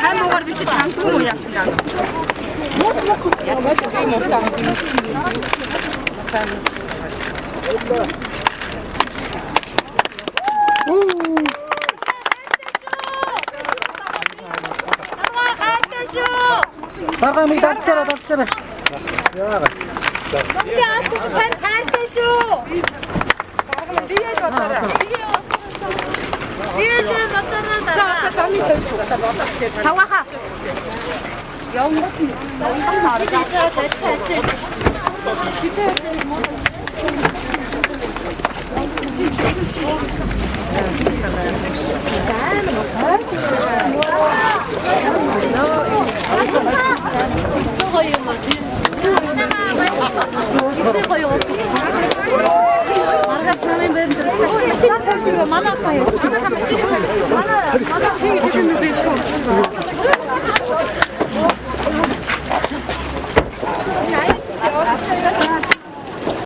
Хаймуугаар бичиж хандсан уу яасан даа. Багами давчара. Яагаад? Мөнгө авчихсан тань таартай шүү. Тэгээд бодлоо. Бийсээ бодлоо За замын тавьж бодлоо штэ. Хавааха. Явгад нь бас нарыг Маргааш намын бэнд машин тавьж байгаа манай ах маань.